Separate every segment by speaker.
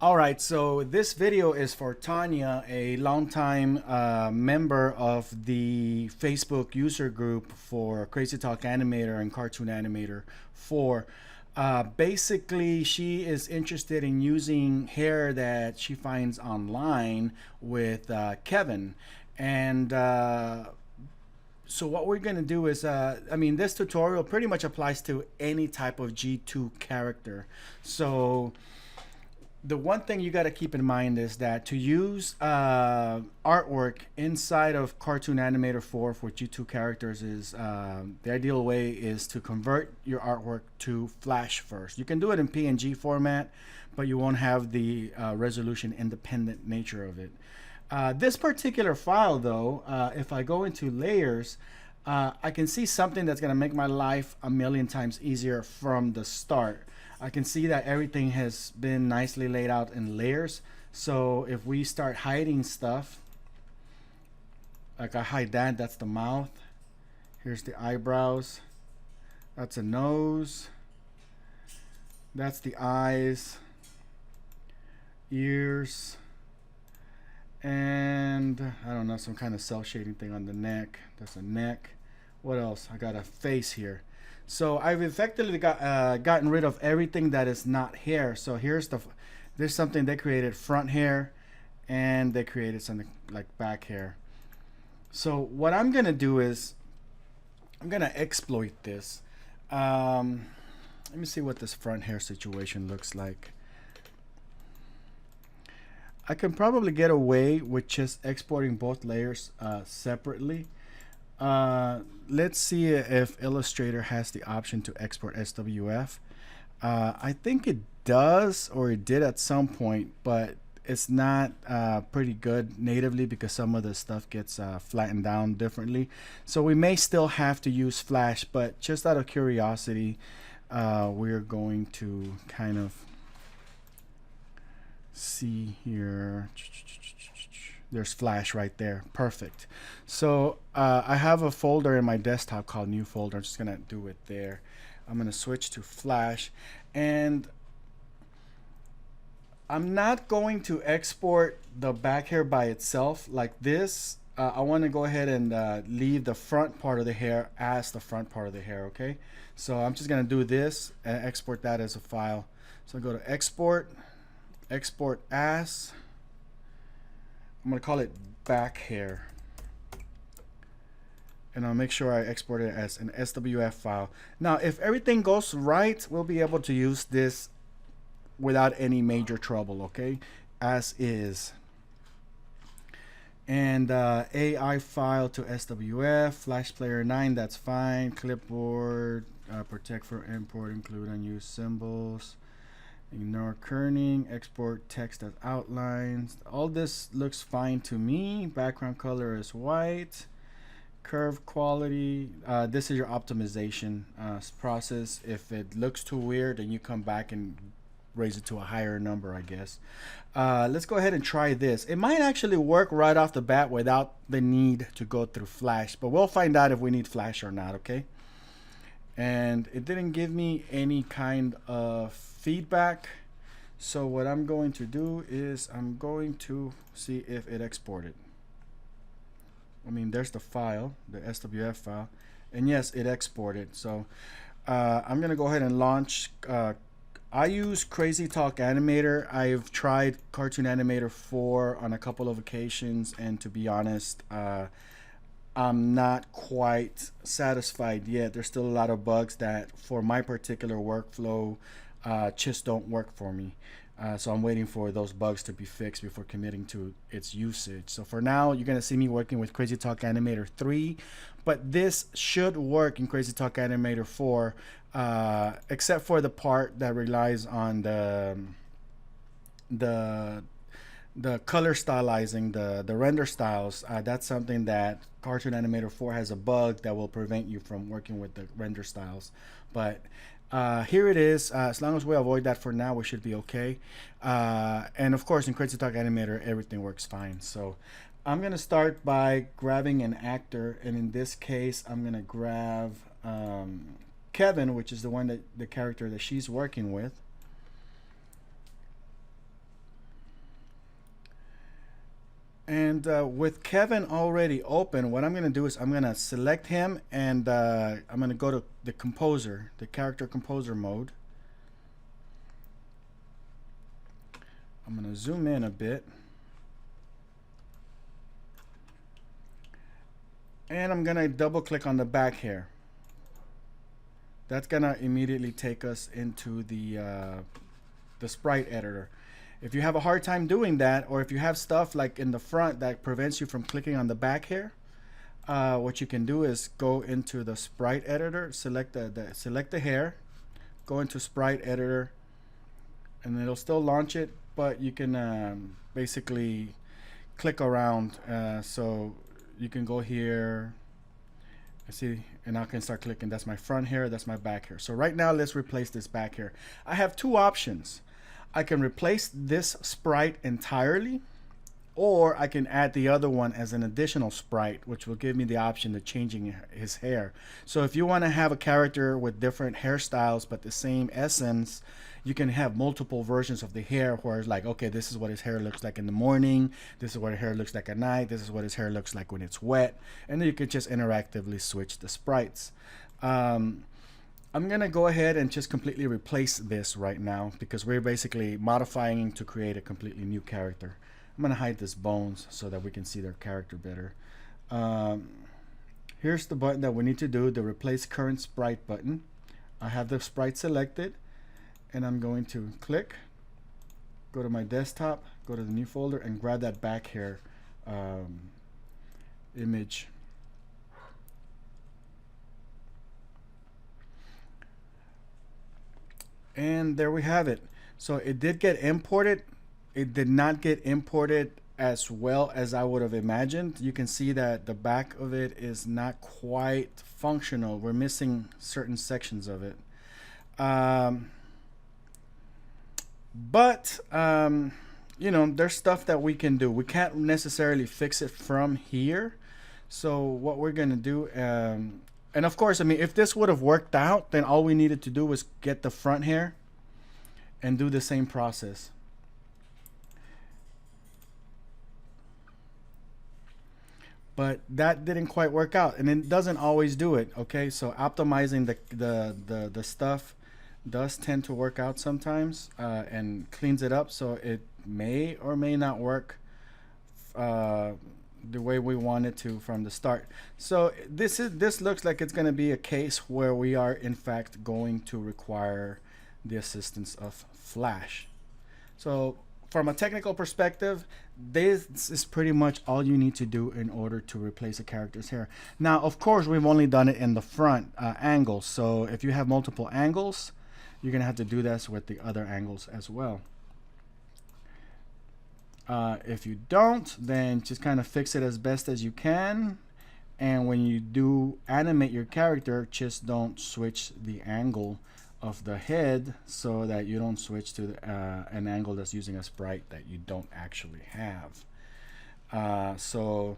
Speaker 1: All right, so this video is for Tanya, a longtime member of the Facebook user group for CrazyTalk Animator and Cartoon Animator 4. Basically, she is interested in using hair that she finds online with Kevin. And so what we're going to do is, this tutorial pretty much applies to any type of G2 character. So the one thing you got to keep in mind is that to use artwork inside of Cartoon Animator 4 for G2 characters is the ideal way is to convert your artwork to Flash first. You can do it in PNG format, but you won't have the resolution independent nature of it. This particular file though, if I go into layers, I can see something that's going to make my life a million times easier from the start. I can see that everything has been nicely laid out in layers. So if we start hiding stuff, like I hide that, that's the mouth. Here's the eyebrows. That's a nose. That's the eyes, ears, and I don't know, some kind of cell shading thing on the neck. That's a neck. What else? I got a face here. So I've effectively gotten rid of everything that is not hair. So there's something they created, front hair, and they created something like back hair. So what I'm gonna do is I'm gonna exploit this. Let me see what this front hair situation looks like. I can probably get away with just exporting both layers separately. Let's see if Illustrator has the option to export SWF. I think it does, or it did at some point, but it's not pretty good natively because some of the stuff gets flattened down differently. So we may still have to use Flash, but just out of curiosity, we're going to kind of see here. There's Flash right there. Perfect. So I have a folder in my desktop called new folder. I'm just gonna do it there. I'm gonna switch to Flash, and I'm not going to export the back hair by itself like this. I want to go ahead and leave the front part of the hair as the front part of the hair. Okay, so I'm just gonna do this and export that as a file. So I go to export, export as, I'm going to call it back hair, and I'll make sure I export it as an SWF file. Now if everything goes right, we'll be able to use this without any major trouble, okay, as is. And AI file to SWF, Flash Player 9, that's fine. Clipboard, protect for import, include unused symbols. Ignore kerning, export text as outlines. All this looks fine to me. Background color is white. Curve quality. This is your optimization process. If it looks too weird, then you come back and raise it to a higher number, I guess. Let's go ahead and try this. It might actually work right off the bat without the need to go through Flash, but we'll find out if we need Flash or not, okay? And it didn't give me any kind of feedback, so what I'm going to do is I'm going to see if it exported. There's the file, the SWF file, and yes, it exported. So I'm gonna go ahead and launch. I use CrazyTalk Animator. I've tried Cartoon Animator 4 on a couple of occasions, and to be honest, I'm not quite satisfied yet. There's still a lot of bugs that for my particular workflow just don't work for me. So I'm waiting for those bugs to be fixed before committing to its usage. So for now, you're gonna see me working with CrazyTalk Animator 3, but this should work in CrazyTalk Animator 4, except for the part that relies on the color stylizing, the render styles. That's something that Cartoon Animator 4 has a bug that will prevent you from working with the render styles. But here it is. As long as we avoid that for now, we should be okay. And of course, in CrazyTalk Animator, everything works fine. So I'm going to start by grabbing an actor. And in this case, I'm going to grab Kevin, which is the character that she's working with. And with Kevin already open, what I'm going to do is I'm going to select him, and I'm going to go to the composer, the character composer mode. I'm going to zoom in a bit. And I'm going to double click on the back here. That's going to immediately take us into the sprite editor. If you have a hard time doing that, or if you have stuff like in the front that prevents you from clicking on the back here, what you can do is go into the sprite editor, select the hair, go into sprite editor, and it'll still launch it, but you can basically click around. So you can go here, I see, and I can start clicking. That's my front hair, that's my back hair. So right now, let's replace this back hair. I have two options. I can replace this sprite entirely, or I can add the other one as an additional sprite, which will give me the option of changing his hair. So if you want to have a character with different hairstyles but the same essence, you can have multiple versions of the hair where it's like, okay, this is what his hair looks like in the morning, this is what his hair looks like at night, this is what his hair looks like when it's wet, and then you can just interactively switch the sprites. I'm gonna go ahead and just completely replace this right now because we're basically modifying to create a completely new character. I'm gonna hide this bones so that we can see their character better. Here's the button that we need to do, the replace current sprite button. I have the sprite selected, and I'm going to click, go to my desktop, go to the new folder, and grab that back hair image. And there we have it. So it did get imported. It did not get imported as well as I would have imagined. You can see that the back of it is not quite functional. We're missing certain sections of it. You know, there's stuff that we can do. We can't necessarily fix it from here. So what we're gonna do, and of course, I mean, if this would have worked out, then all we needed to do was get the front hair and do the same process. But that didn't quite work out, and it doesn't always do it. Okay, so optimizing the stuff does tend to work out sometimes, and cleans it up, so it may or may not work the way we want it to from the start. So this looks like it's going to be a case where we are in fact going to require the assistance of Flash. So from a technical perspective, this is pretty much all you need to do in order to replace a character's hair. Now, of course, we've only done it in the front angle. So if you have multiple angles, you're going to have to do this with the other angles as well. If you don't, then just kind of fix it as best as you can. And when you do animate your character, just don't switch the angle of the head so that you don't switch to an angle that's using a sprite that you don't actually have. So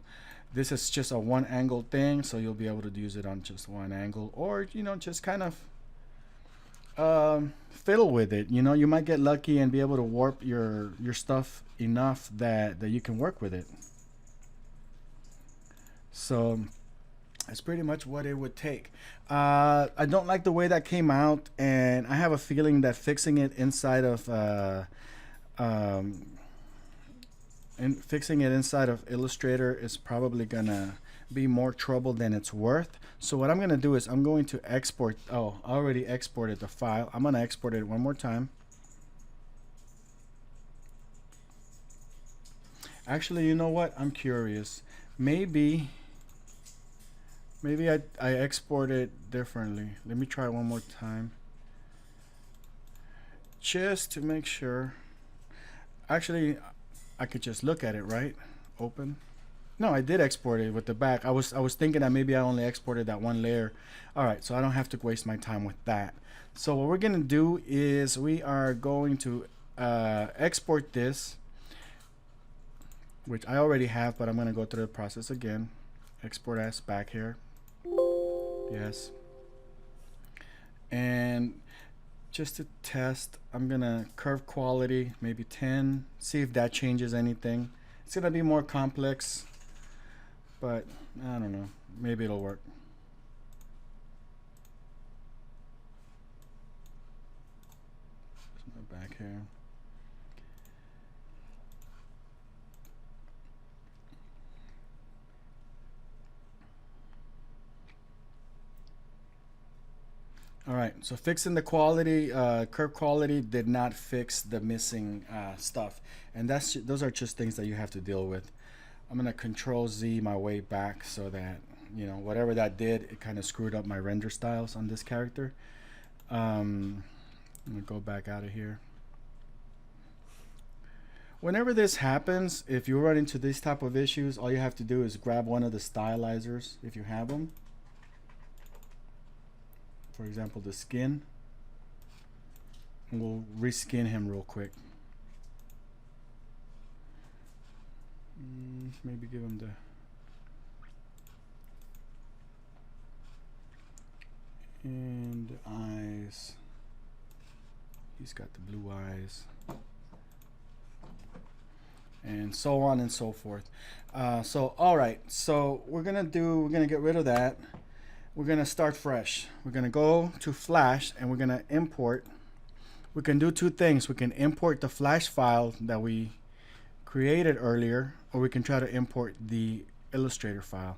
Speaker 1: this is just a one angle thing, so you'll be able to use it on just one angle, or you know, just kind of fiddle with it. You know, you might get lucky and be able to warp your stuff enough that you can work with it. So that's pretty much what it would take. I don't like the way that came out, and I have a feeling that fixing it inside of Illustrator is probably gonna be more trouble than it's worth. So what I'm gonna do is I'm going to export. Oh, I already exported the file. I'm gonna export it one more time. Actually, you know what? I'm curious. Maybe I export it differently. Let me try one more time, just to make sure. Actually, I could just look at it, right? Open. No, I did export it with the back. I was thinking that maybe I only exported that one layer. All right, so I don't have to waste my time with that. So what we're gonna do is we are going to export this, which I already have, but I'm gonna go through the process again. Export as back here. Yes. And just to test, I'm gonna curve quality maybe 10, see if that changes anything. It's gonna be more complex, but I don't know, maybe it'll work. Back here. All right, so fixing the quality, curve quality did not fix the missing stuff, and those are just things that you have to deal with. I'm gonna Control Z my way back so that, you know, whatever that did, it kind of screwed up my render styles on this character. I'm gonna go back out of here. Whenever this happens, if you run into these type of issues, all you have to do is grab one of the stylizers if you have them. For example, the skin. And we'll reskin him real quick. Maybe give him the and the eyes. He's got the blue eyes. And so on and so forth. So all right, so we're gonna get rid of that. We're gonna start fresh. We're gonna go to Flash and we're gonna import. We can do two things. We can import the Flash file that we created earlier, or we can try to import the Illustrator file.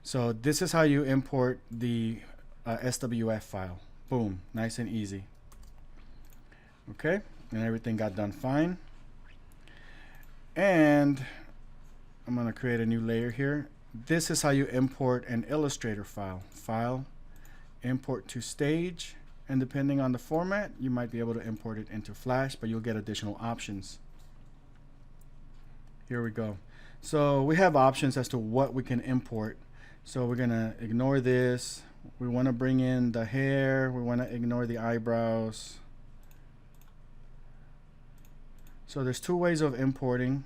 Speaker 1: So this is how you import the SWF file. Boom, nice and easy. Okay, and everything got done fine. And I'm going to create a new layer here. This is how you import an Illustrator file. File, import to stage, and depending on the format, you might be able to import it into Flash, but you'll get additional options. Here we go. So we have options as to what we can import. So we're going to ignore this. We want to bring in the hair. We want to ignore the eyebrows. So there's two ways of importing.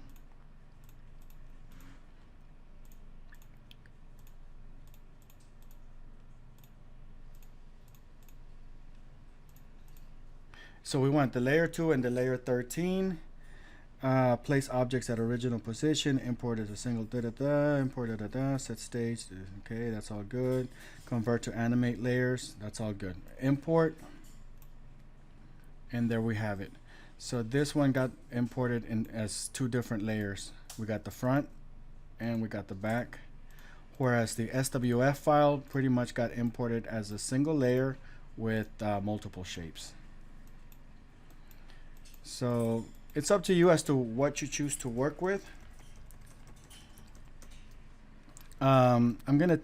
Speaker 1: So we want the layer 2 and the layer 13. Place objects at original position. Import as a single import set stage. Okay, that's all good. Convert to animate layers. That's all good. Import. And there we have it. So this one got imported in as two different layers. We got the front and we got the back. Whereas the SWF file pretty much got imported as a single layer with multiple shapes. So it's up to you as to what you choose to work with. I'm gonna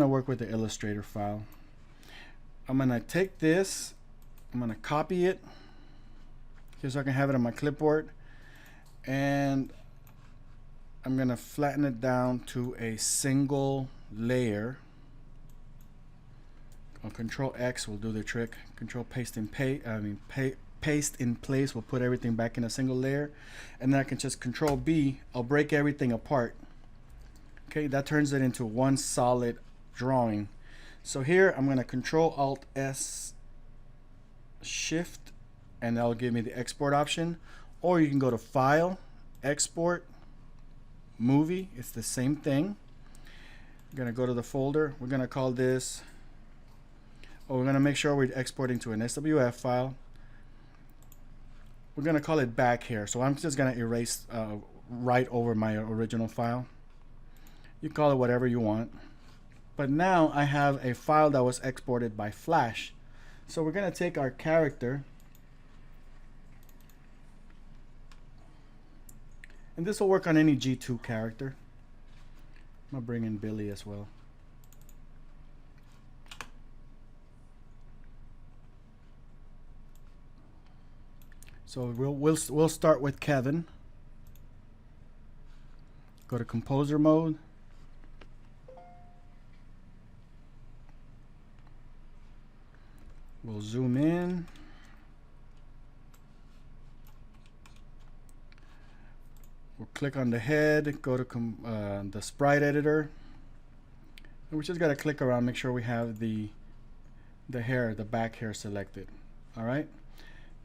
Speaker 1: work with the Illustrator file. I'm gonna take this, I'm gonna copy it here so I can have it on my clipboard, and I'm gonna flatten it down to a single layer. Control X will do the trick. Control paste in paste in place will put everything back in a single layer, and then I can just Control B. I'll break everything apart. Okay, that turns it into one solid drawing. So here I'm going to Control Alt S Shift, and that'll give me the export option. Or you can go to File, Export, Movie. It's the same thing. I'm going to go to the folder. We're going to call this. We're going to make sure we're exporting to an SWF file. We're going to call it back here. So I'm just going to erase right over my original file. You call it whatever you want. But now I have a file that was exported by Flash. So we're going to take our character. And this will work on any G2 character. I'm going to bring in Billy as well. So we'll start with Kevin. Go to composer mode. We'll zoom in. We'll click on the head, go to the sprite editor. And we just got to click around, make sure we have the hair, the back hair selected. All right.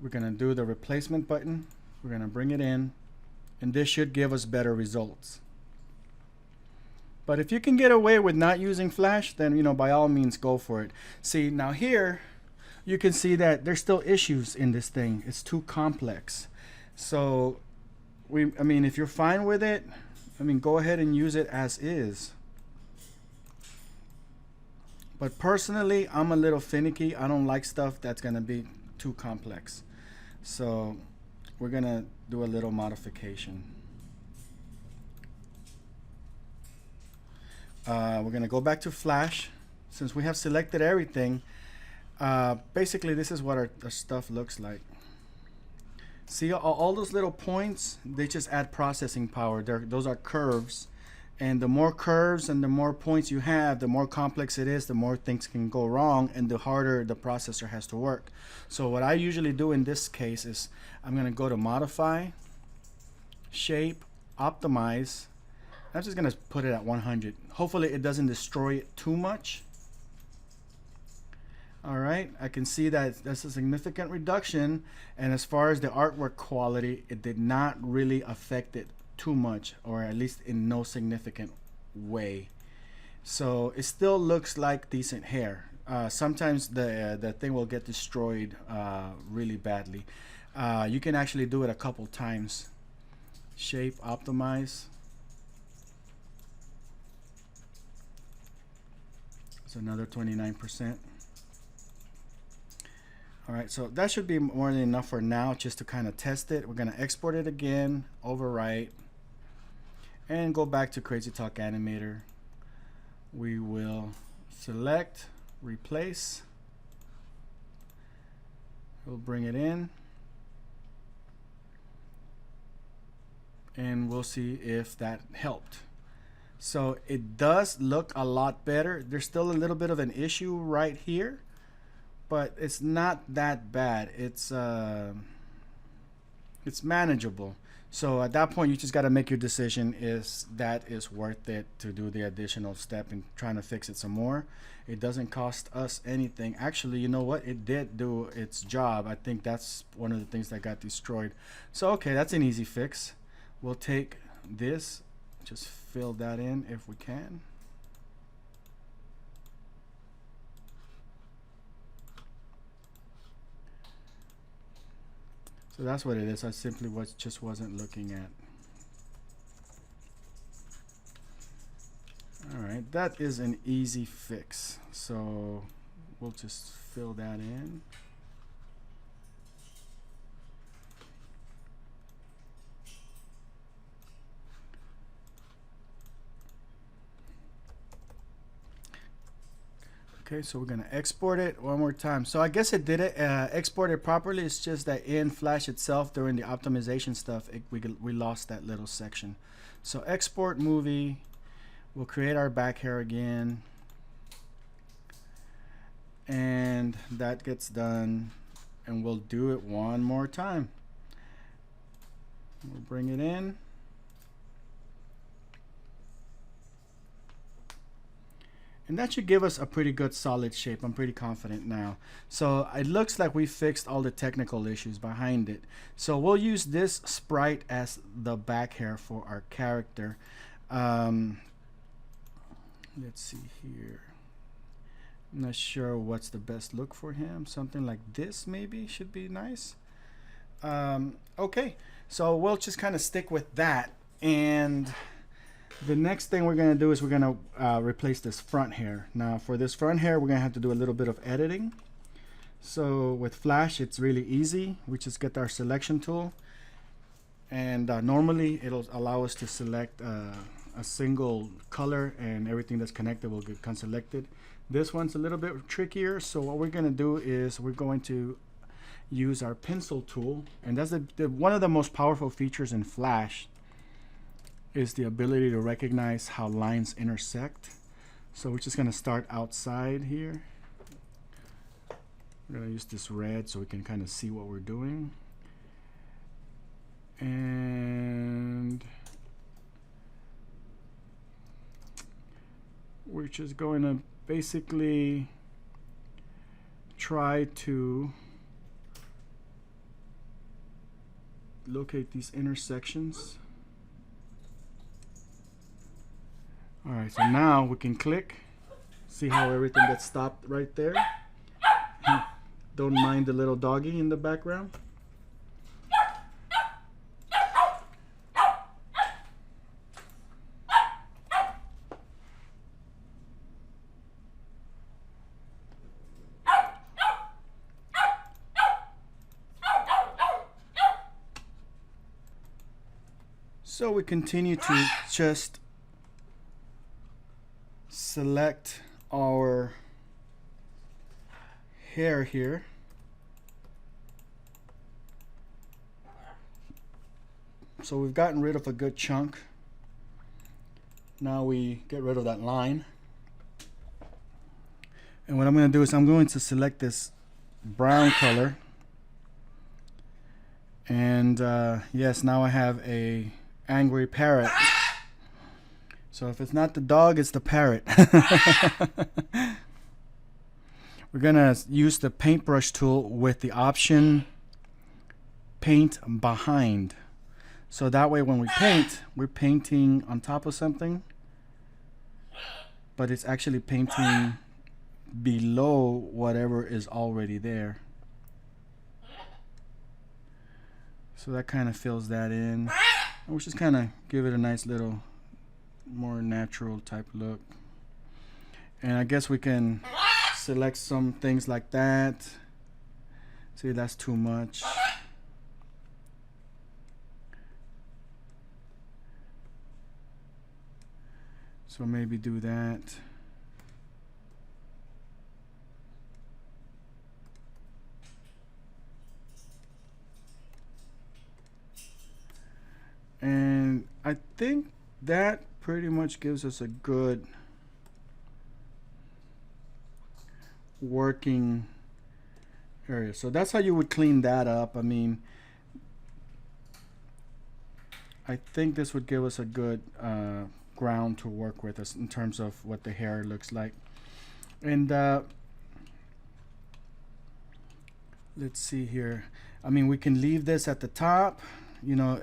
Speaker 1: We're going to do the replacement button. We're going to bring it in, and this should give us better results. But if you can get away with not using Flash, then, you know, by all means go for it. See, now here you can see that there's still issues in this thing. It's too complex. So I mean, if you're fine with it, I mean, go ahead and use it as is. But personally, I'm a little finicky. I don't like stuff that's going to be too complex. So we're going to do a little modification. We're going to go back to Flash. Since we have selected everything, basically this is what our stuff looks like. See all those little points? They just add processing power. Those are curves. And the more curves and the more points you have, the more complex it is, the more things can go wrong, and the harder the processor has to work. So what I usually do in this case is I'm going to go to Modify, Shape, Optimize. I'm just going to put it at 100. Hopefully it doesn't destroy it too much. All right, I can see that that's a significant reduction, and as far as the artwork quality, it did not really affect it too much, or at least in no significant way. So it still looks like decent hair. Sometimes the thing will get destroyed really badly. You can actually do it a couple times. Shape, Optimize. It's another 29%. All right, so that should be more than enough for now, just to kind of test it. We're going to export it again, overwrite, and go back to CrazyTalk Animator. We will select, replace. We'll bring it in, and we'll see if that helped. So it does look a lot better. There's still a little bit of an issue right here, but it's not that bad. It's manageable. So at that point, you just got to make your decision: is that is worth it to do the additional step in trying to fix it some more? It doesn't cost us anything. Actually, you know what? It did do its job. I think that's one of the things that got destroyed. So okay, that's an easy fix. We'll take this, just fill that in if we can. So that's what it is. I simply just wasn't looking at. All right, that is an easy fix. So we'll just fill that in. Okay, so we're gonna export it one more time. So I guess it did it, exported properly. It's just that in Flash itself, during the optimization stuff, we lost that little section. So export movie, we'll create our back hair again. And that gets done, and we'll do it one more time. We'll bring it in. And that should give us a pretty good solid shape. I'm pretty confident now. So it looks like we fixed all the technical issues behind it. So we'll use this sprite as the back hair for our character. Let's see here. I'm not sure what's the best look for him. Something like this maybe should be nice. Okay, so we'll just kind of stick with that. And the next thing we're going to do is we're going to replace this front hair. Now for this front hair, we're going to have to do a little bit of editing. So with Flash, it's really easy. We just get our selection tool, and normally it'll allow us to select a single color, and everything that's connected will get selected. This one's a little bit trickier, so what we're going to do is we're going to use our pencil tool, and that's one of the most powerful features in Flash is the ability to recognize how lines intersect. So we're just going to start outside here. We're going to use this red so we can kind of see what we're doing. And we're just going to basically try to locate these intersections. Alright, so now we can click. See how everything gets stopped right there? Don't mind the little doggy in the background. So we continue to just select our hair here. So we've gotten rid of a good chunk. Now we get rid of that line. And what I'm going to do is I'm going to select this brown color. And yes, now I have a angry parrot. So if it's not the dog, it's the parrot. We're gonna use the paintbrush tool with the option paint behind. So that way when we paint, we're painting on top of something, but it's actually painting below whatever is already there. So that kind of fills that in. And we just kind of give it a nice little more natural type look. And I guess we can select some things like that. See, that's too much. So maybe do that. And I think that pretty much gives us a good working area. So that's how you would clean that up. I mean, I think this would give us a good ground to work with us in terms of what the hair looks like. And let's see here. I mean, we can leave this at the top. You know,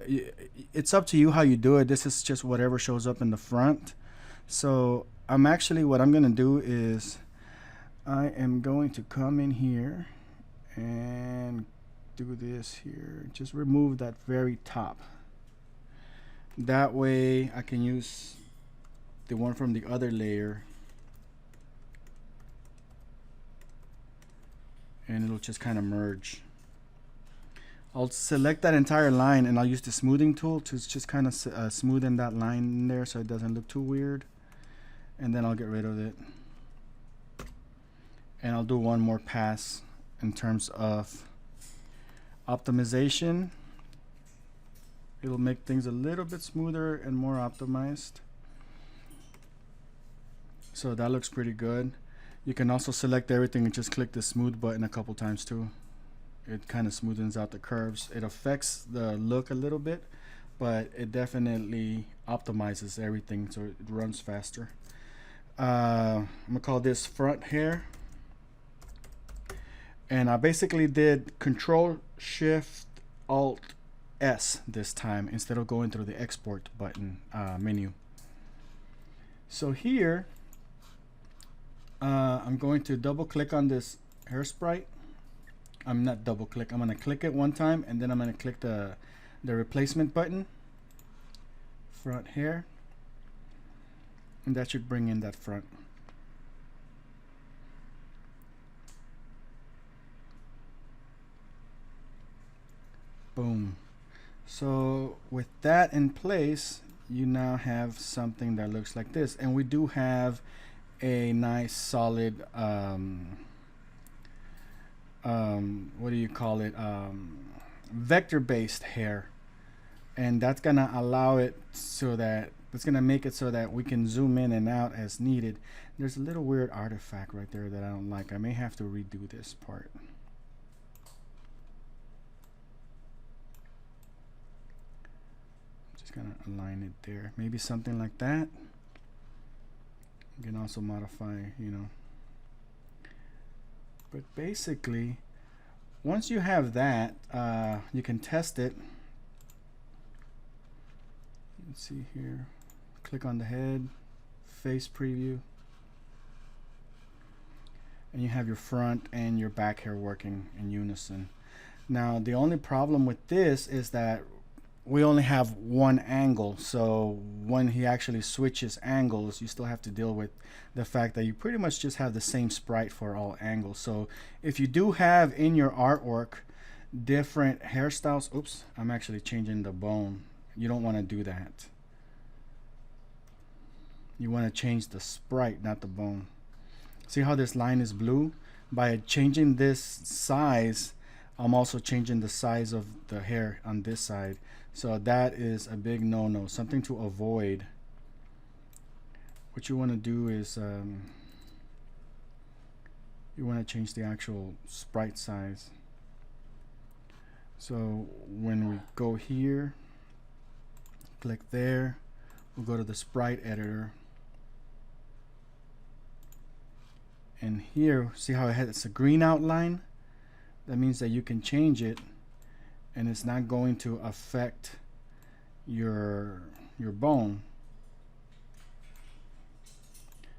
Speaker 1: it's up to you how you do it. This is just whatever shows up in the front. So what I'm gonna do is I am going to come in here and do this here. Just remove that very top. That way I can use the one from the other layer and it'll just kind of merge. I'll select that entire line and I'll use the smoothing tool to just kind of smoothen that line in there so it doesn't look too weird. And then I'll get rid of it. And I'll do one more pass in terms of optimization. It'll make things a little bit smoother and more optimized. So that looks pretty good. You can also select everything and just click the smooth button a couple times too. It kind of smoothens out the curves. It affects the look a little bit, but it definitely optimizes everything so it runs faster. I'm gonna call this front hair. And I basically did Control Shift Alt S this time instead of going through the export button menu. So here I'm going to double click on this hair sprite. I'm not double click, I'm going to click it one time and then I'm going to click the replacement button, front hair, and that should bring in that front. Boom. So with that in place, you now have something that looks like this, and we do have a nice solid what do you call it, vector based hair, and that's gonna allow it so that it's gonna make it so that we can zoom in and out as needed. There's a little weird artifact right there that I don't like. I may have to redo this part. Just gonna align it there, maybe something like that. You can also modify, you know. But basically, once you have that, you can test it Let's see here. Click on the head, face preview, and you have your front and your back hair working in unison. Now the only problem with this is that we only have one angle, so when he actually switches angles, you still have to deal with the fact that you pretty much just have the same sprite for all angles. So if you do have in your artwork different hairstyles, oops, I'm actually changing the bone. You don't want to do that. You want to change the sprite, not the bone. See how this line is blue? By changing this size, I'm also changing the size of the hair on this side. So that is a big no-no, something to avoid. What you want to do is you want to change the actual sprite size. So when we go here, click there, we'll go to the sprite editor. And here, see how it's a green outline? That means that you can change it and it's not going to affect your bone.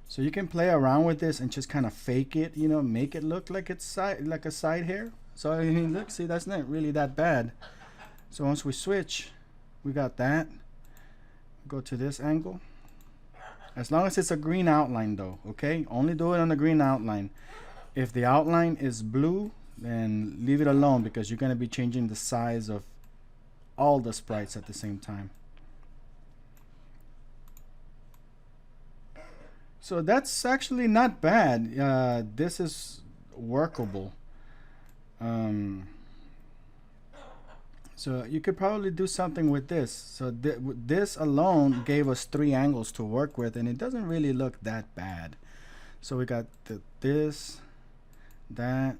Speaker 1: So you can play around with this and just kind of fake it, you know, make it look like it's like a side hair. So I mean, look, see, that's not really that bad. So once we switch, we got that. Go to this angle. As long as it's a green outline though, okay? Only do it on the green outline. If the outline is blue, then leave it alone because you're going to be changing the size of all the sprites at the same time. So that's actually not bad. This is workable. So you could probably do something with this. So this alone gave us 3 angles to work with, and it doesn't really look that bad. So we got this, that,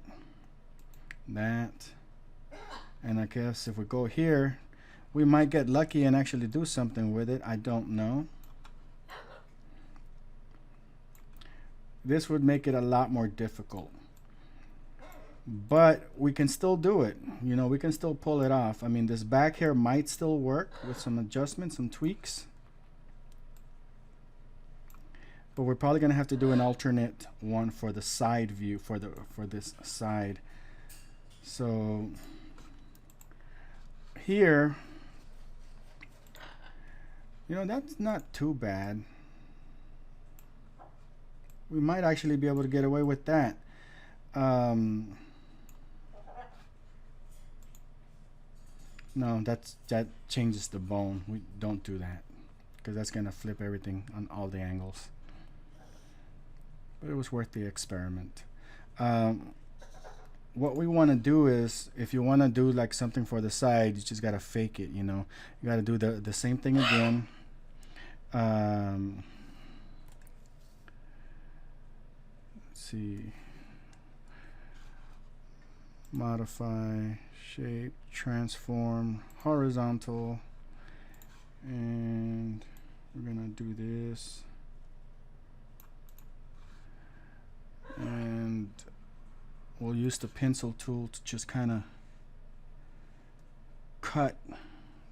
Speaker 1: and I guess if we go here, we might get lucky and actually do something with it. I don't know. This would make it a lot more difficult, but we can still do it. You know, we can still pull it off. I mean, this back hair might still work with some adjustments, some tweaks, but we're probably gonna have to do an alternate one for the side view, for this side. So here, you know, that's not too bad. We might actually be able to get away with that. No, that changes the bone. We don't do that because that's gonna flip everything on all the angles. But it was worth the experiment. What we want to do is, if you want to do like something for the side, you just gotta fake it. You know, you gotta do the same thing again. Let's see. Modify, shape, transform, horizontal, and we're gonna do this, and we'll use the pencil tool to just kind of cut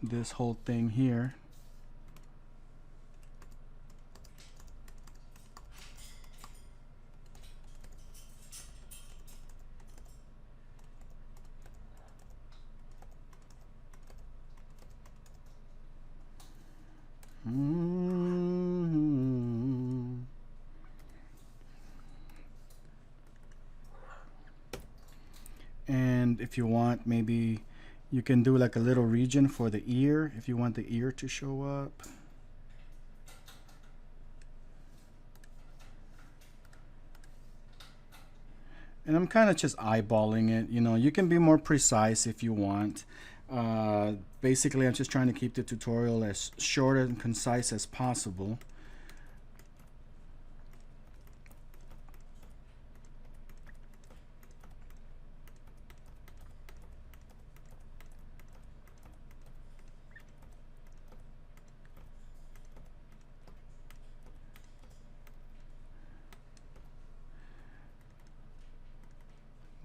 Speaker 1: this whole thing here. And if you want, maybe you can do like a little region for the ear if you want the ear to show up. And I'm kind of just eyeballing it. You know, you can be more precise if you want. Basically, I'm just trying to keep the tutorial as short and concise as possible.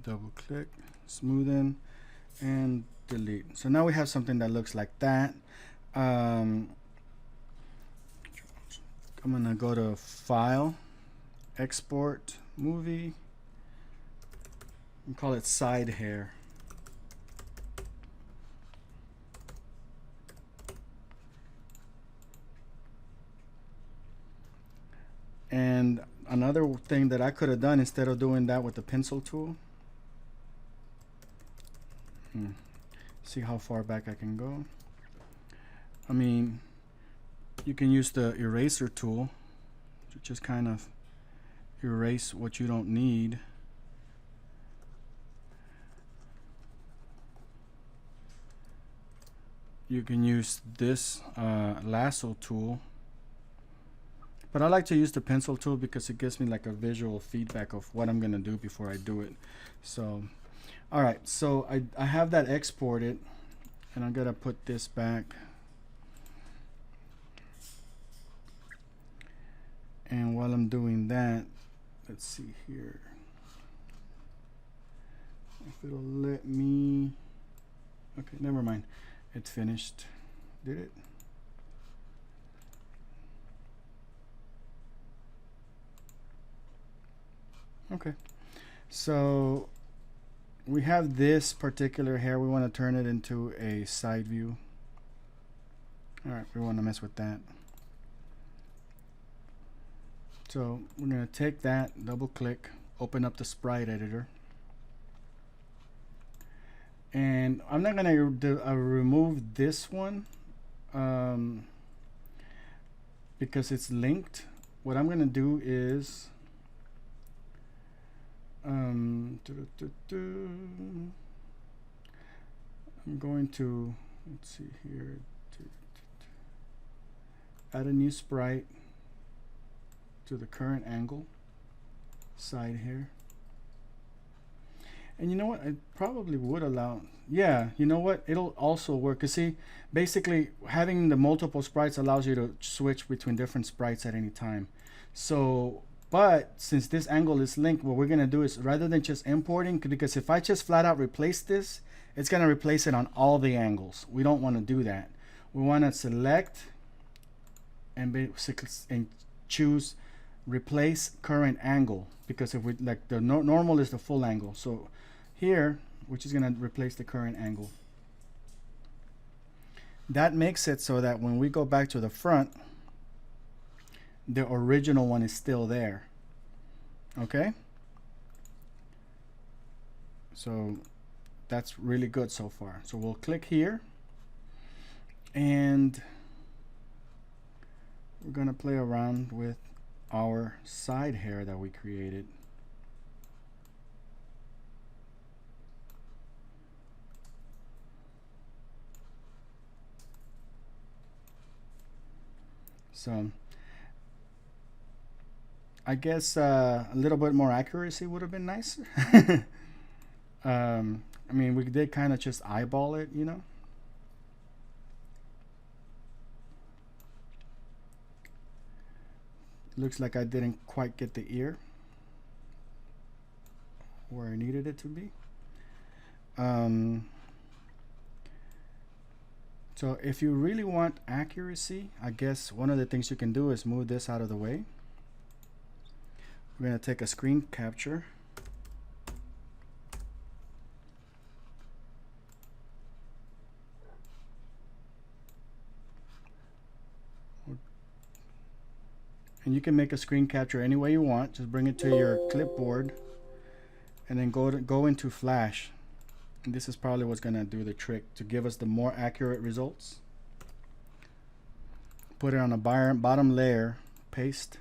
Speaker 1: Double click, smoothen, and delete. So now we have something that looks like that. I'm gonna go to File, Export, Movie, and call it Side Hair. And another thing that I could have done instead of doing that with the pencil tool, see how far back I can go. I mean, you can use the eraser tool to just kind of erase what you don't need. You can use this lasso tool, but I like to use the pencil tool because it gives me like a visual feedback of what I'm gonna do before I do it. So alright, so I have that exported, and I'm gonna put this back. And while I'm doing that, let's see here if it'll let me. Okay, never mind, it's finished. Did it? Okay, so we have this particular hair. We want to turn it into a side view. Alright, we want to mess with that. So we're going to take that, double click, open up the Sprite editor. And I'm not going to remove this one because it's linked. What I'm going to do is I'm going to, let's see here, add a new sprite to the current angle, side here. And you know what, I probably would allow, yeah, you know what, it'll also work. Cause see, basically having the multiple sprites allows you to switch between different sprites at any time. So, but since this angle is linked, what we're gonna do is, rather than just importing, because if I just flat out replace this, it's gonna replace it on all the angles. We don't wanna do that. We wanna select and choose replace current angle, because if we like the normal is the full angle. So here, which is going to replace the current angle. That makes it so that when we go back to the front, the original one is still there. Okay, so that's really good so far. So we'll click here, and we're going to play around with our side hair that we created. So I guess a little bit more accuracy would have been nice. I mean, we did kind of just eyeball it, you know. Looks like I didn't quite get the ear where I needed it to be. So if you really want accuracy, I guess one of the things you can do is move this out of the way. We're going to take a screen capture. And you can make a screen capture any way you want. Just bring it to your clipboard and then go into Flash. And this is probably what's going to do the trick to give us the more accurate results. Put it on the bottom layer, paste.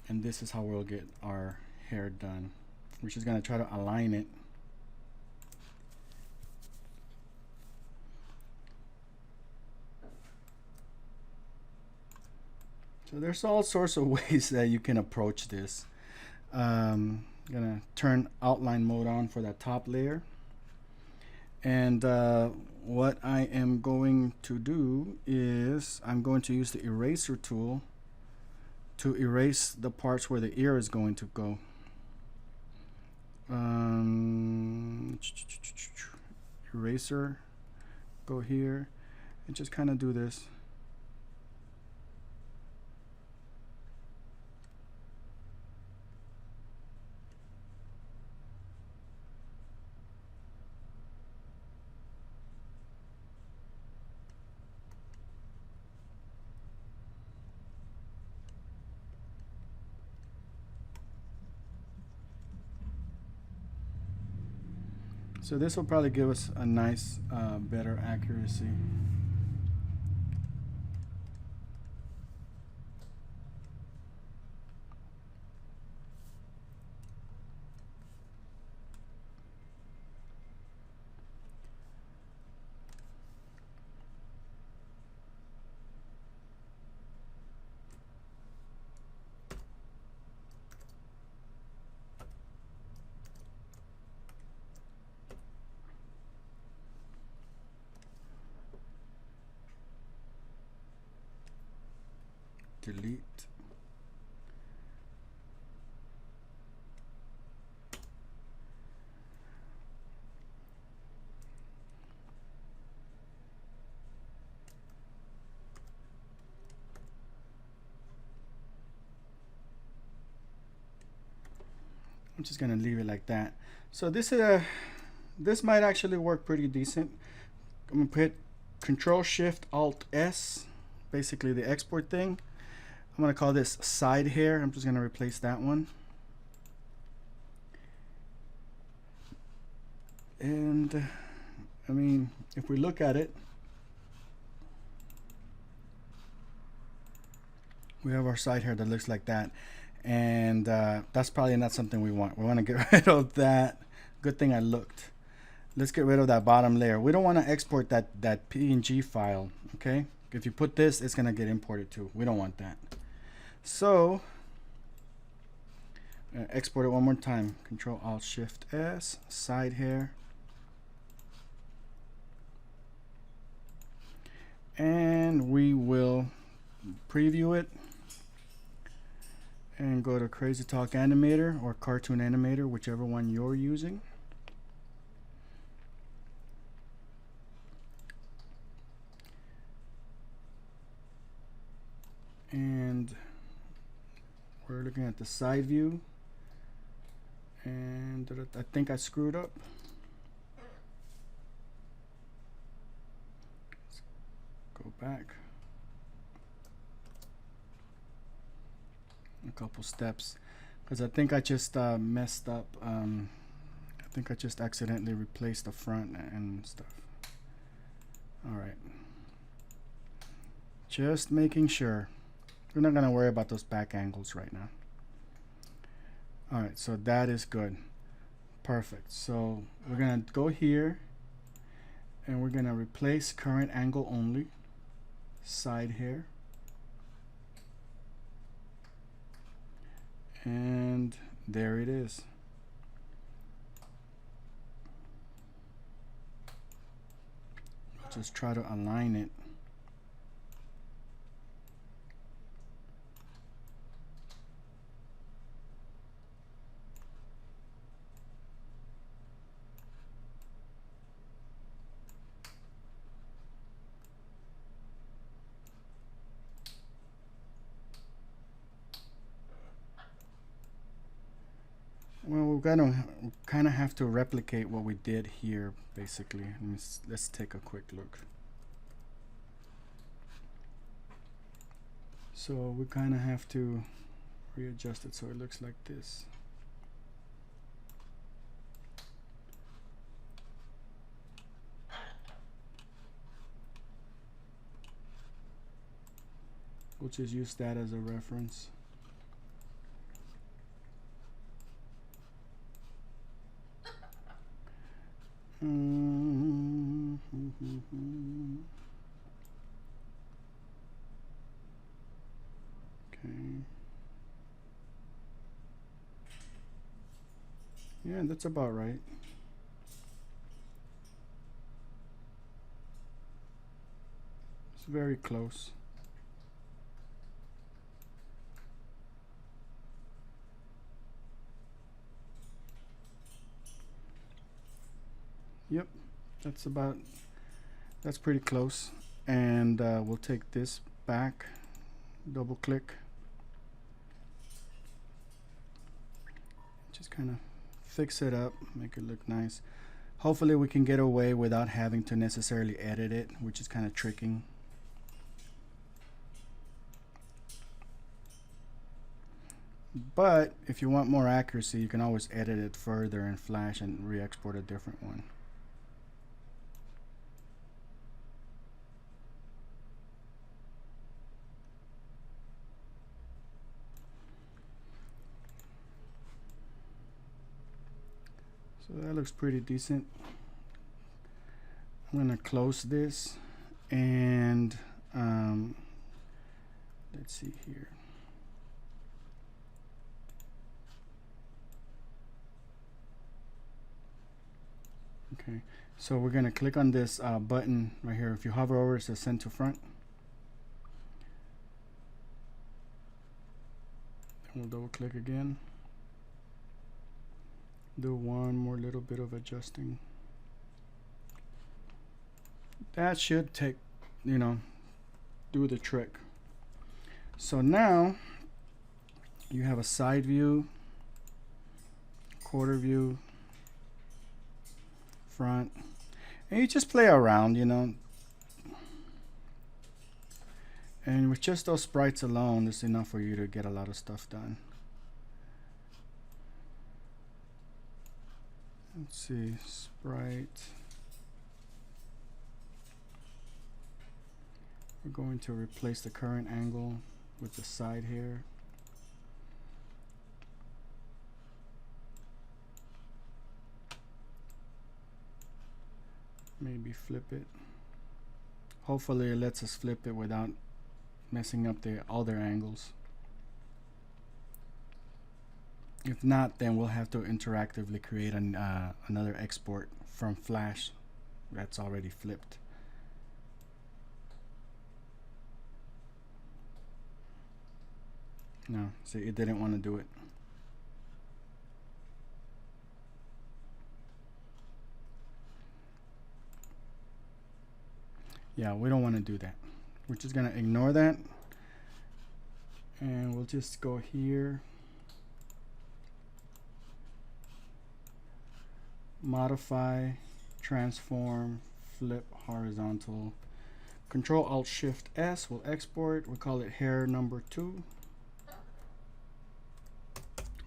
Speaker 1: And this is how we'll get our hair done. We're just going to try to align it. So there's all sorts of ways that you can approach this. I'm gonna turn outline mode on for that top layer. And what I am going to do is I'm going to use the eraser tool to erase the parts where the ear is going to go. Eraser, go here and just kind of do this. So this will probably give us a nice, better accuracy. Delete. I'm just gonna leave it like that. So this might actually work pretty decent. I'm gonna put Control Shift Alt S, basically the export thing. I'm gonna call this side hair. I'm just gonna replace that one. And I mean, if we look at it, we have our side hair that looks like that. And that's probably not something we want. We want to get rid of that. Good thing I looked. Let's get rid of that bottom layer. We don't want to export that PNG file. Okay, if you put this, it's gonna get imported too. We don't want that. So export it one more time. Control Alt Shift S, side hair, and we will preview it and go to CrazyTalk Animator or Cartoon Animator, whichever one you're using. And we're looking at the side view, and I think I screwed up. Let's go back a couple steps, because I think I just messed up. I think I just accidentally replaced the front and stuff. All right, just making sure. We're not gonna worry about those back angles right now. All right, so that is good. Perfect. So we're gonna go here and we're gonna replace current angle only, side hair, and there it is. Just try to align it. Well, we're gonna kind of have to replicate what we did here, basically. Let's take a quick look. So we kind of have to readjust it so it looks like this. We'll just use that as a reference. Okay. Yeah, that's about right. It's very close. Yep, that's about That's pretty close. And we'll take this back, double click, just kind of fix it up, make it look nice. Hopefully we can get away without having to necessarily edit it, which is kind of tricking. But if you want more accuracy, you can always edit it further in Flash and re-export a different one. So that looks pretty decent. I'm going to close this and let's see here. Okay, so we're going to click on this button right here. If you hover over, it says send to front. Then we'll double click again. Do one more little bit of adjusting. That should take, do the trick. So now you have a side view, quarter view, front, and you just play around, and with just those sprites alone, it's enough for you to get a lot of stuff done. Let's see, Sprite. We're going to replace the current angle with the side hair. Maybe flip it. Hopefully it lets us flip it without messing up the other angles. If not, then we'll have to interactively create another export from Flash that's already flipped. No, see, it didn't want to do it. Yeah, we don't want to do that. We're just going to ignore that. And we'll just go here. Modify, transform, flip horizontal. Control Alt Shift S will export. We'll call it hair number 2.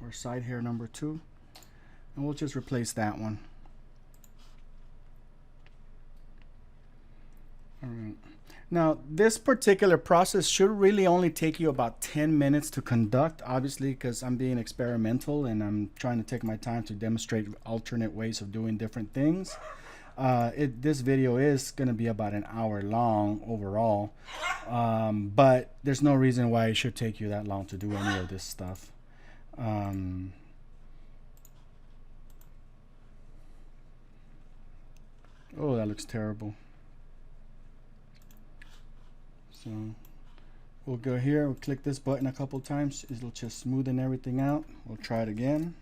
Speaker 1: Or side hair number 2. And we'll just replace that one. Alright. Now this particular process should really only take you about 10 minutes to conduct, obviously, because I'm being experimental and I'm trying to take my time to demonstrate alternate ways of doing different things. This video is going to be about an hour long overall, but there's no reason why it should take you that long to do any of this stuff. Oh, that looks terrible. So we'll go here, we'll click this button a couple times, it'll just smoothen everything out. We'll try it again.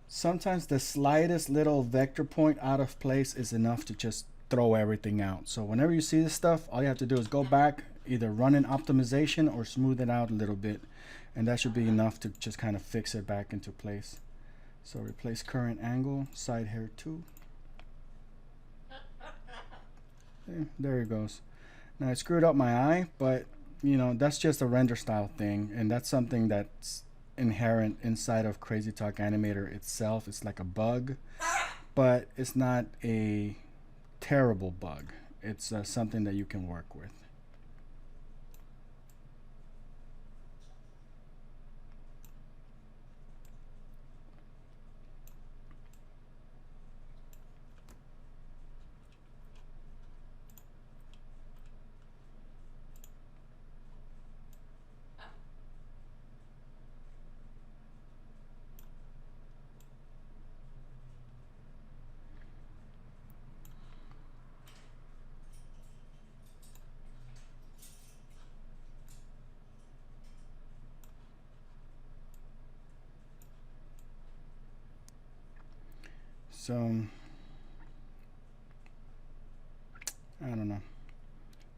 Speaker 1: Sometimes the slightest little vector point out of place is enough to just throw everything out. So whenever you see this stuff, all you have to do is go back, either run an optimization or smooth it out a little bit, and that should be enough to just kind of fix it back into place. So replace current angle, side hair 2. There it goes. Now I screwed up my eye, but that's just a render style thing, and that's something that's inherent inside of CrazyTalk Animator itself. It's like a bug, but it's not a terrible bug. It's something that you can work with. So don't know,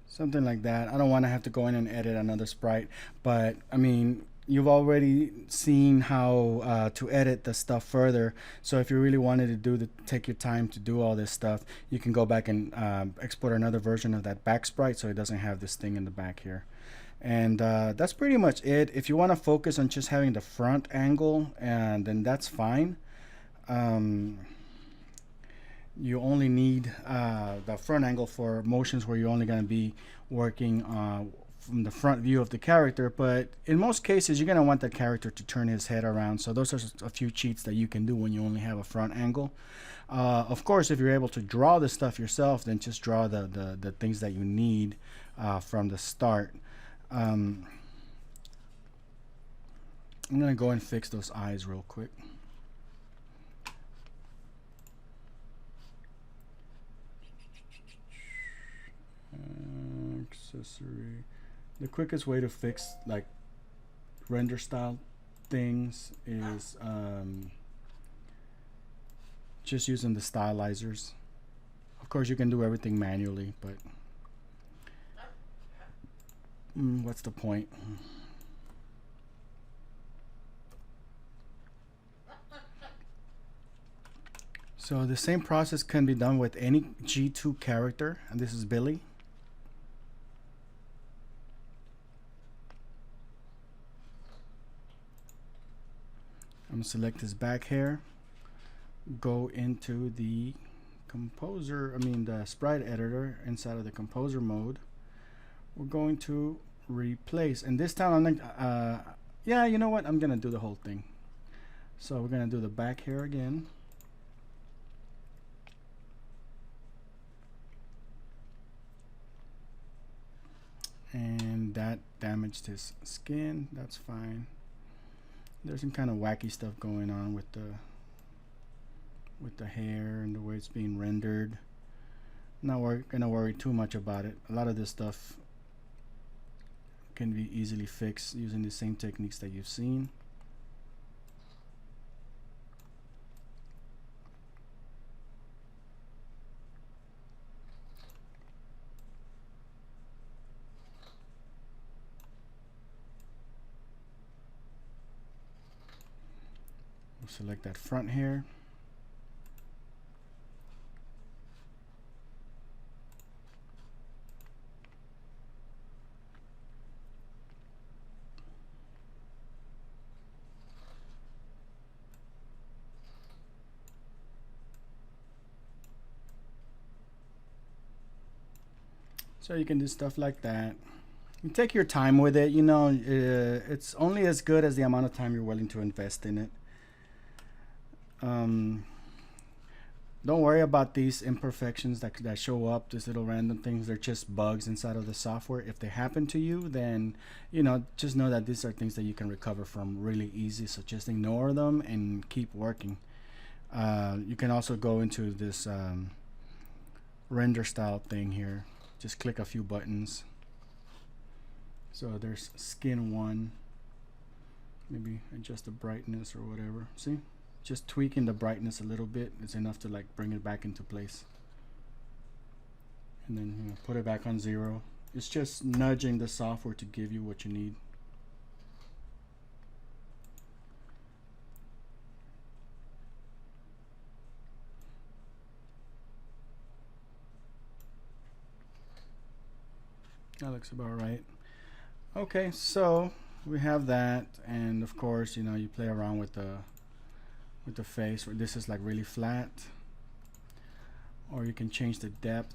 Speaker 1: something like that. I don't want to have to go in and edit another sprite, but I mean, you've already seen how to edit the stuff further. So if you really wanted to take your time to do all this stuff, you can go back and export another version of that back sprite so it doesn't have this thing in the back here. And that's pretty much it. If you want to focus on just having the front angle, and then that's fine. You only need the front angle for motions where you're only going to be working from the front view of the character, but in most cases you're going to want the character to turn his head around. So those are a few cheats that you can do when you only have a front angle. Of course, if you're able to draw the stuff yourself, then just draw the things that you need from the start. I'm going to go and fix those eyes real quick. Accessory. The quickest way to fix like render style things is just using the stylizers. Of course, you can do everything manually, but what's the point? So the same process can be done with any G2 character, and this is Billy. I'm going to select his back hair, go into the the sprite editor inside of the composer mode. We're going to replace, and this time I'm going yeah, you know what? I'm going to do the whole thing. So we're going to do the back hair again. And that damaged his skin. That's fine. There's some kind of wacky stuff going on with the hair and the way it's being rendered. Not gonna worry too much about it. A lot of this stuff can be easily fixed using the same techniques that you've seen. Select that front hair. So you can do stuff like that. You take your time with it, you know, it's only as good as the amount of time you're willing to invest in it. Don't worry about these imperfections that show up, these little random things. They're just bugs inside of the software. If they happen to you, then you know, just know that these are things that you can recover from really easy. So just ignore them and keep working. You can also go into this render style thing here. Just click a few buttons. So there's skin 1. Maybe adjust the brightness or whatever. See? Just tweaking the brightness a little bit is enough to like bring it back into place. And then put it back on 0. It's just nudging the software to give you what you need. That looks about right. Okay, so we have that, and of course, you know, you play around with the face, where this is like really flat, or you can change the depth.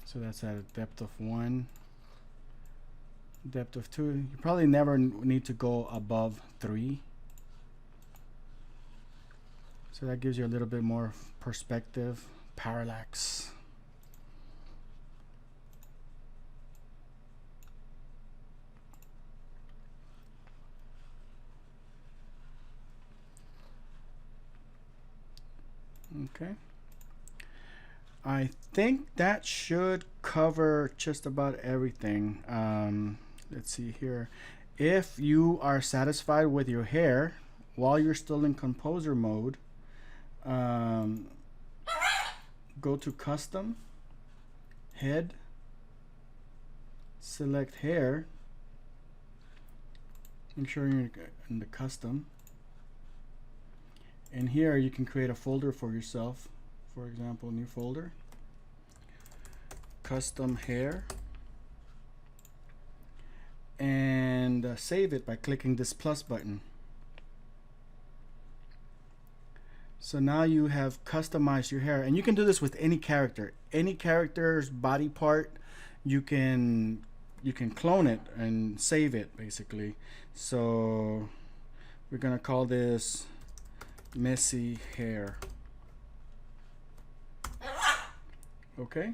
Speaker 1: So that's at a depth of 1, depth of 2. You probably never need to go above 3. So that gives you a little bit more perspective, parallax. Okay. I think that should cover just about everything. Let's see here. If you are satisfied with your hair, while you're still in composer mode, go to custom, head, select hair, make sure you're in the custom, and here you can create a folder for yourself. For example, new folder, custom hair, and save it by clicking this plus button. So now you have customized your hair, and you can do this with any character's body part. You can clone it and save it basically. So we're gonna call this messy hair. Okay,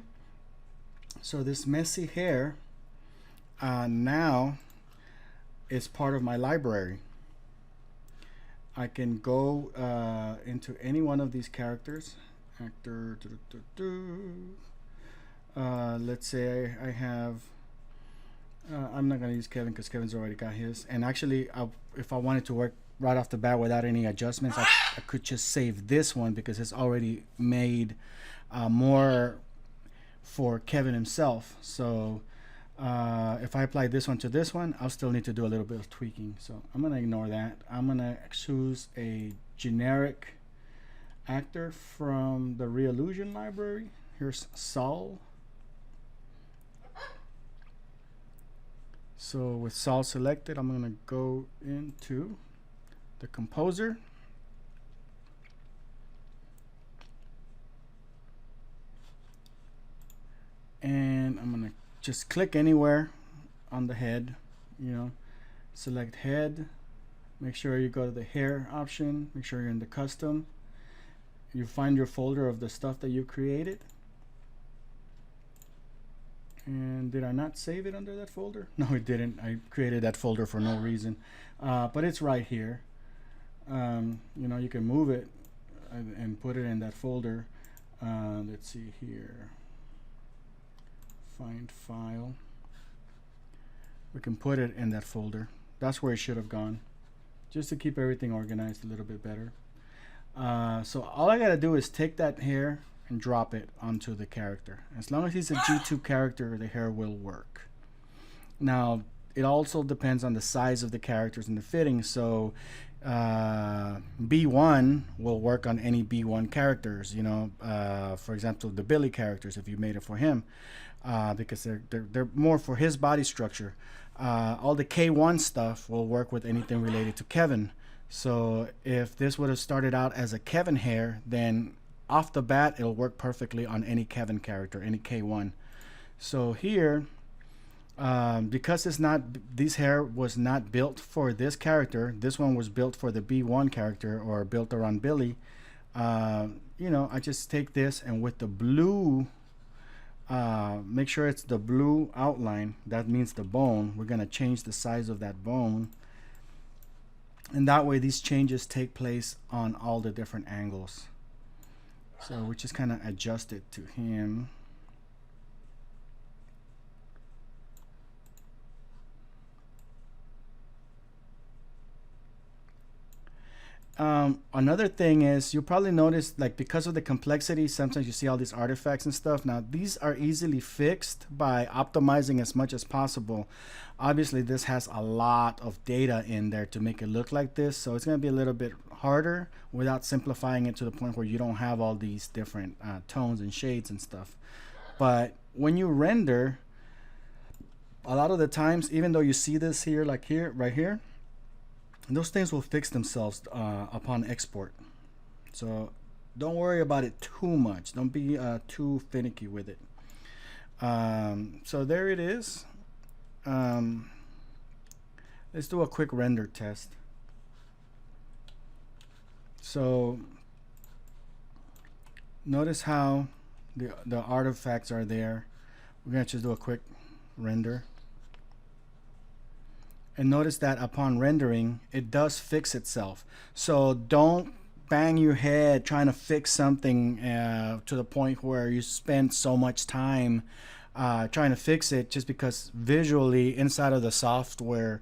Speaker 1: so this messy hair now is part of my library. I can go into any one of these characters, actor, let's say I have, I'm not going to use Kevin because Kevin's already got his, and actually if I wanted to work right off the bat without any adjustments, I could just save this one because it's already made more for Kevin himself. So if I apply this one to this one, I'll still need to do a little bit of tweaking. So I'm going to ignore that. I'm going to choose a generic actor from the Reillusion library. Here's Saul. So with Saul selected, I'm going to go into the composer. And I'm going to just click anywhere on the head, select head, make sure you go to the hair option, make sure you're in the custom, you find your folder of the stuff that you created. And did I not save it under that folder? No, it didn't. I created that folder for no reason, but it's right here. You can move it and put it in that folder. Let's see here, find file, we can put it in that folder. That's where it should have gone, just to keep everything organized a little bit better. So all I gotta do is take that hair and drop it onto the character. As long as he's a G2 character, the hair will work. Now it also depends on the size of the characters and the fitting. So B1 will work on any B1 characters, for example the Billy characters if you made it for him, because they're more for his body structure. All the K1 stuff will work with anything related to Kevin. So if this would have started out as a Kevin hair, then off the bat it'll work perfectly on any Kevin character, any K1. So here, because this hair was not built for this character, this one was built for the B1 character, or built around Billy. I just take this, and with the blue, make sure it's the blue outline, that means the bone. We're going to change the size of that bone, and that way these changes take place on all the different angles. So we just kind of adjust it to him. Another thing is, you'll probably notice, like, because of the complexity, sometimes you see all these artifacts and stuff. Now these are easily fixed by optimizing as much as possible. Obviously this has a lot of data in there to make it look like this, so it's going to be a little bit harder without simplifying it to the point where you don't have all these different tones and shades and stuff. But when you render, a lot of the times, even though you see this here, like here, right here, those things will fix themselves upon export. So don't worry about it too much. Don't be too finicky with it. So there it is. Let's do a quick render test. So notice how the artifacts are there. We're going to just do a quick render. And notice that upon rendering, it does fix itself. So don't bang your head trying to fix something to the point where you spend so much time trying to fix it, just because visually inside of the software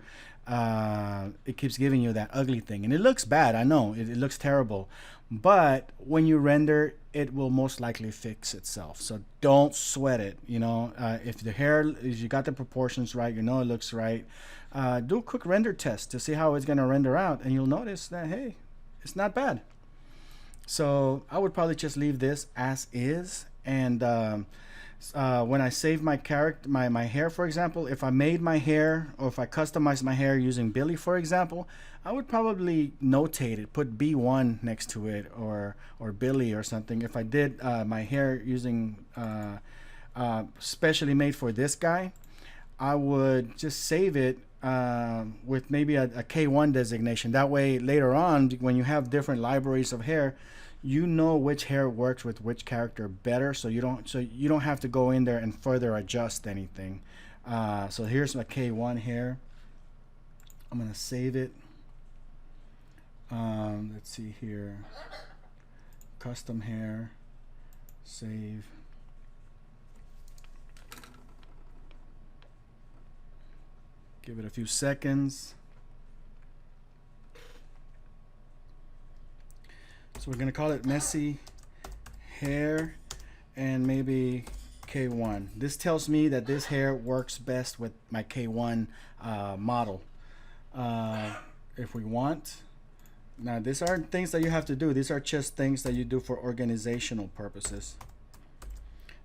Speaker 1: it keeps giving you that ugly thing, and it looks bad. I know it looks terrible, but when you render, it will most likely fix itself. So don't sweat it. If the hair, if you got the proportions right, it looks right. Do a quick render test to see how it's going to render out, and you'll notice that, hey, it's not bad. So I would probably just leave this as is, and when I save my character, my hair, for example, if I made my hair, or if I customized my hair using Billy, for example, I would probably notate it, put B1 next to it, or Billy or something. If I did my hair using specially made for this guy, I would just save it with maybe a K1 designation. That way, later on, when you have different libraries of hair, you know which hair works with which character better, so you don't have to go in there and further adjust anything. So here's my K1 hair. I'm gonna save it. Let's see here. Custom hair. Save. Give it a few seconds. So we're gonna call it messy hair and maybe K1. This tells me that this hair works best with my K1 model. If we want, now these aren't things that you have to do. These are just things that you do for organizational purposes.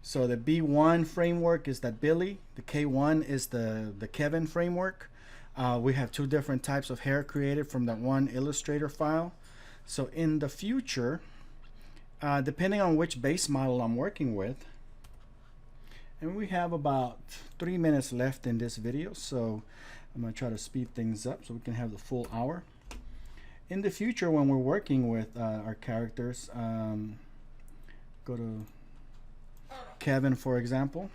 Speaker 1: So the B1 framework is that Billy. The K1 is the Kevin framework. We have two different types of hair created from that one Illustrator file. So in the future, depending on which base model I'm working with, and we have about 3 minutes left in this video, so I'm going to try to speed things up so we can have the full hour. In the future, when we're working with our characters, go to Kevin, for example.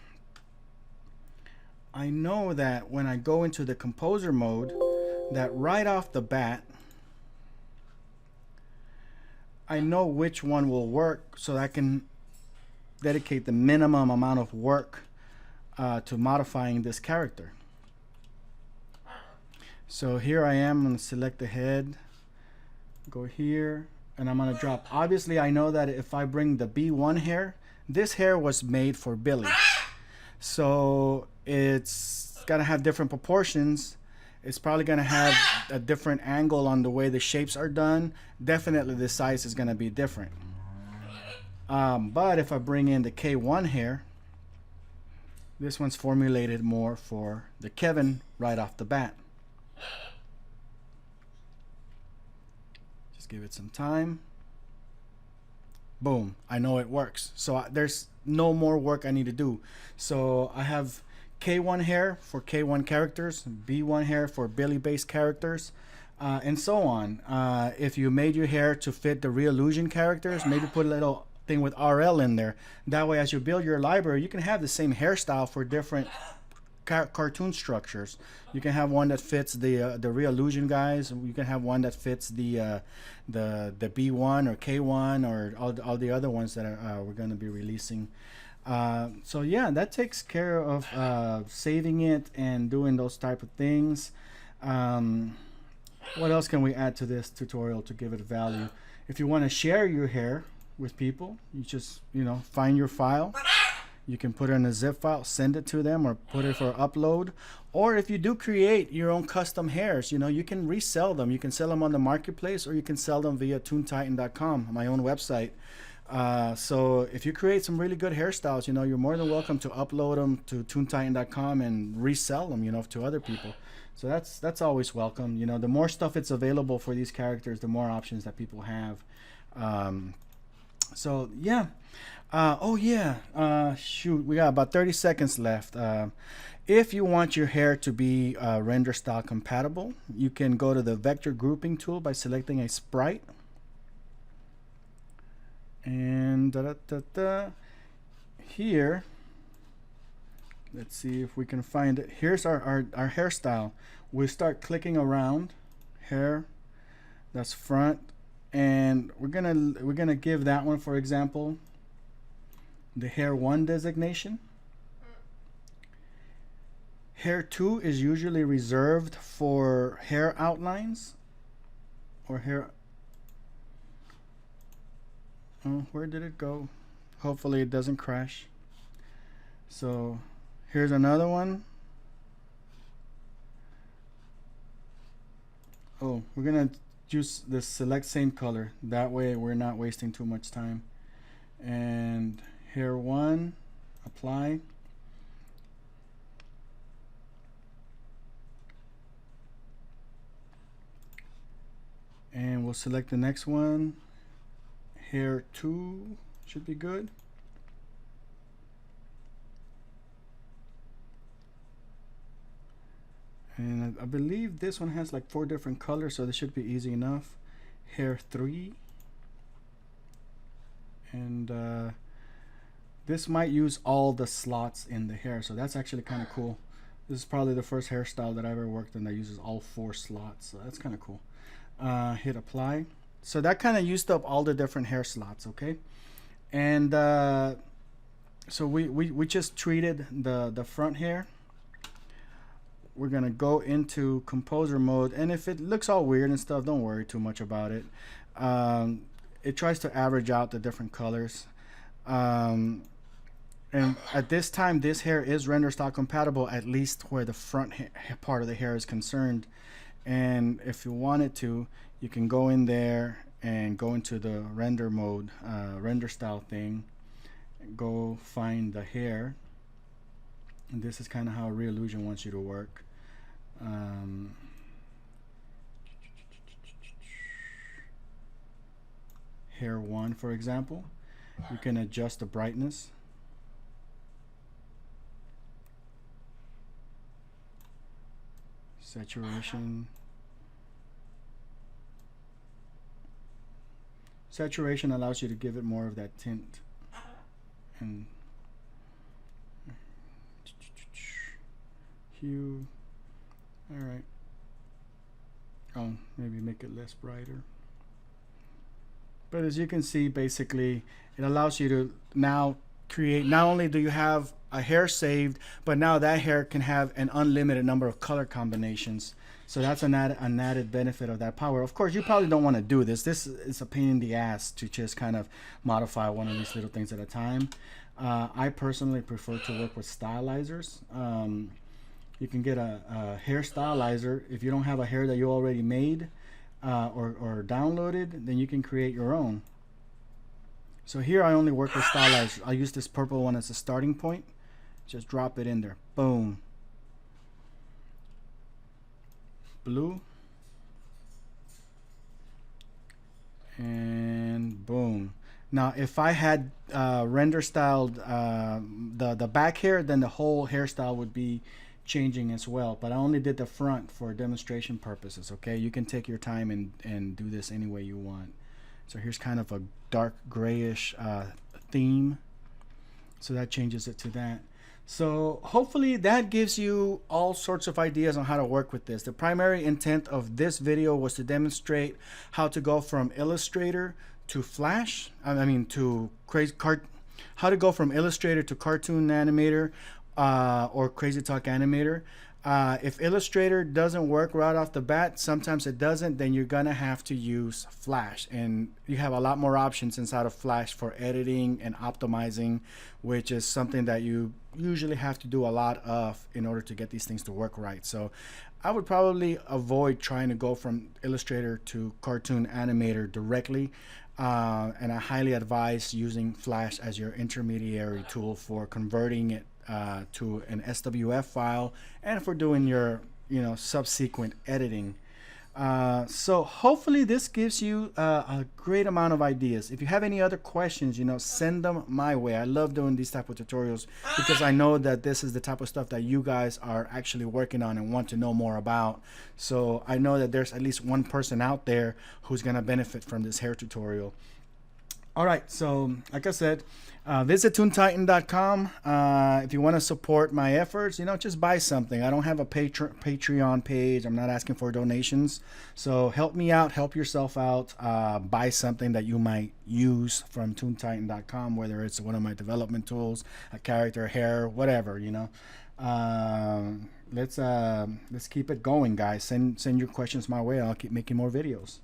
Speaker 1: I know that when I go into the composer mode, that right off the bat, I know which one will work, so I can dedicate the minimum amount of work to modifying this character. So here I am, I'm going to select the head, go here, and I'm going to drop. Obviously, I know that if I bring the B1 hair, this hair was made for Billy. So it's going to have different proportions. It's probably going to have a different angle on the way the shapes are done. Definitely the size is going to be different. But if I bring in the K1 hair, this one's formulated more for the Kevin right off the bat. Just give it some time. Boom, I know it works. So there's no more work I need to do. So I have K1 hair for K1 characters, B1 hair for Billy based characters, and so on. If you made your hair to fit the Real-Illusion characters, maybe put a little thing with RL in there. That way, as you build your library, you can have the same hairstyle for different cartoon structures. You can have one that fits the Real-Illusion guys. You can have one that fits the B1 or K1 or all the other ones that we're going to be releasing. So yeah, that takes care of saving it and doing those type of things. What else can we add to this tutorial to give it value? If you want to share your hair with people, you just find your file. You can put it in a zip file, send it to them, or put it for upload. Or if you do create your own custom hairs, you can resell them. You can sell them on the marketplace, or you can sell them via toontitan.com, my own website. So if you create some really good hairstyles, you're more than welcome to upload them to toontitan.com and resell them, to other people. So that's always welcome. The more stuff it's available for these characters, the more options that people have. So yeah. Oh yeah. Shoot, we got about 30 seconds left. If you want your hair to be render style compatible, you can go to the vector grouping tool by selecting a sprite. And here, let's see if we can find it. Here's our hairstyle. We start clicking around hair, that's front, and we're gonna give that one, for example, the hair 1 designation. Hair 2 is usually reserved for hair outlines or hair. Oh, where did it go? Hopefully it doesn't crash. So here's another one. Oh, we're gonna use this select same color. That way we're not wasting too much time. And hair 1, apply. And we'll select the next one. Hair 2 should be good. And I believe this one has like 4 different colors, so this should be easy enough. Hair 3. And this might use all the slots in the hair, so that's actually kind of cool. This is probably the first hairstyle that I've ever worked in that uses all 4 slots, so that's kind of cool. Hit apply. So that kind of used up all the different hair slots, okay? And so we just treated the front hair. We're gonna go into composer mode, and if it looks all weird and stuff, don't worry too much about it. It tries to average out the different colors. And at this time, this hair is render style compatible, at least where the front part of the hair is concerned. And if you wanted to, you can go in there and go into the render mode, render style thing, go find the hair. And this is kind of how Reillusion wants you to work. Hair 1, for example, you can adjust the brightness. Saturation. Saturation allows you to give it more of that tint. And hue. All right. Oh, maybe make it less brighter. But as you can see, basically, it allows you to now create, not only do you have a hair saved, but now that hair can have an unlimited number of color combinations. So that's an added benefit of that power. Of course, you probably don't want to do this. This is a pain in the ass to just kind of modify one of these little things at a time. I personally prefer to work with stylizers. You can get a hair stylizer. If you don't have a hair that you already made or downloaded, then you can create your own. So here I only work with stylizers. I use this purple one as a starting point. Just drop it in there. Boom. Blue. And boom. Now if I had render styled the back hair, then the whole hairstyle would be changing as well. But I only did the front for demonstration purposes, okay? You can take your time and do this any way you want. So here's kind of a dark grayish theme. So that changes it to that. So hopefully that gives you all sorts of ideas on how to work with this. The primary intent of this video was to demonstrate how to go from Illustrator to Flash. How to go from Illustrator to Cartoon Animator or CrazyTalk Animator. If Illustrator doesn't work right off the bat, sometimes it doesn't, then you're gonna have to use Flash, and you have a lot more options inside of Flash for editing and optimizing, which is something that you usually have to do a lot of in order to get these things to work right. So I would probably avoid trying to go from Illustrator to Cartoon Animator directly, and I highly advise using Flash as your intermediary tool for converting it to an SWF file and for doing your subsequent editing. So hopefully this gives you a great amount of ideas. If you have any other questions, send them my way. I love doing these type of tutorials because I know that this is the type of stuff that you guys are actually working on and want to know more about. So I know that there's at least one person out there who's gonna benefit from this hair tutorial. All right, so like I said, visit toontitan.com. If you want to support my efforts, just buy something. I don't have a Patreon page. I'm not asking for donations. So help me out, help yourself out. Buy something that you might use from toontitan.com, whether it's one of my development tools, a character, hair, whatever, let's keep it going, guys. Send your questions my way. I'll keep making more videos.